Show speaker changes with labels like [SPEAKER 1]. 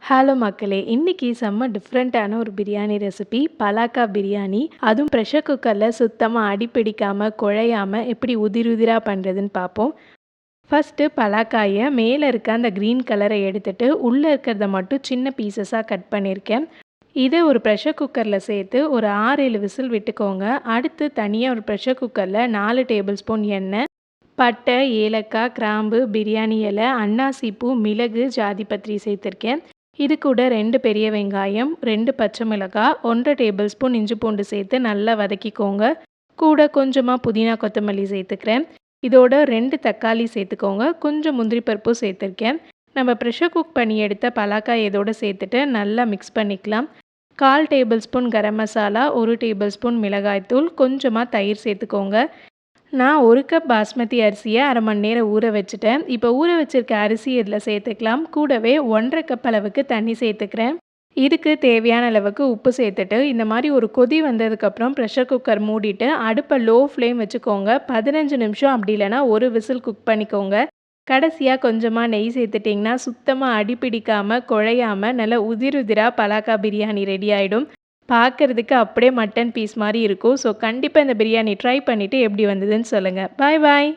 [SPEAKER 1] Hello மக்களே! இன்னைக்கு செம்ம டிஃப்ரெண்ட்டான ஒரு பிரியாணி ரெசிபி பலாக்கா பிரியாணி. அதுவும் ப்ரெஷர் குக்கர்ல சுத்தமா அடி பிடிக்காம, குழையாம எப்படி உதிரி உதிரா பண்ணுறதுன்னு பார்ப்போம். ஃபர்ஸ்ட்டு பலாக்காய மேலே இருக்க அந்த க்ரீன் கலரை எடுத்துட்டு, உள்ளே இருக்கிறத மட்டும் சின்ன பீசஸாக கட் பண்ணியிருக்கேன். இதை ஒரு ப்ரெஷர் குக்கரில் சேர்த்து ஒரு 6-7 விசில் விட்டுக்கோங்க. அடுத்து தனியாக ஒரு ப்ரெஷர் குக்கரில் 4 டேபிள் ஸ்பூன் எண்ணெய், பட்டை, ஏலக்காய், கிராம்பு, பிரியாணி இலை, அன்னாசி பூ, மிளகு, ஜாதிபத்திரி சேர்த்துருக்கேன். இது கூட 2 பெரிய வெங்காயம், 2 பச்சை மிளகாய், 1 டேபிள் ஸ்பூன் இஞ்சி பூண்டு சேர்த்து நல்லா வதக்கிக்கோங்க. கூட கொஞ்சமாக புதினா கொத்தமல்லி சேர்த்துக்கிறேன். இதோட 2 தக்காளி சேர்த்துக்கோங்க. கொஞ்சம் முந்திரி பருப்பும் சேர்த்துருக்கேன். நம்ம ப்ரெஷர் குக் பண்ணி எடுத்த பலாக்காய் இதோட சேர்த்துட்டு நல்லா மிக்ஸ் பண்ணிக்கலாம். 1/4 table spoon garam masala, 1 table spoon மிளகாய்த்தூள், கொஞ்சமாக தயிர் சேர்த்துக்கோங்க. நான் 1 கப் பாஸ்மதி அரிசியை 1/2 மணி நேரம் ஊற வச்சுட்டேன். இப்போ ஊற வச்சிருக்க அரிசி இதில் சேர்த்துக்கலாம். கூடவே 1 1/2 கப் அளவுக்கு தண்ணி சேர்த்துக்கிறேன். இதுக்கு தேவையான அளவுக்கு உப்பு சேர்த்துட்டு இந்த மாதிரி ஒரு கொதி வந்ததுக்கப்புறம் ப்ரெஷர் குக்கர் மூடிட்டு அடுப்பை லோ ஃப்ளேம் வச்சுக்கோங்க. 15 நிமிஷம் அப்படி இல்லைனா ஒரு விசில் குக் பண்ணிக்கோங்க. கடைசியாக கொஞ்சமாக நெய் சேர்த்துட்டிங்கன்னா சுத்தமாக அடி பிடிக்காமல் குழையாமல் நல்லா உதிர் உதிராக பலாக்கா பிரியாணி ரெடி ஆகிடும். பார்க்குறதுக்கு அப்படியே மட்டன் பீஸ் மாதிரி இருக்கும். ஸோ கண்டிப்பாக இந்த பிரியாணி ட்ரை பண்ணிவிட்டு எப்படி வந்ததுன்னு சொல்லுங்கள். பாய் பாய்.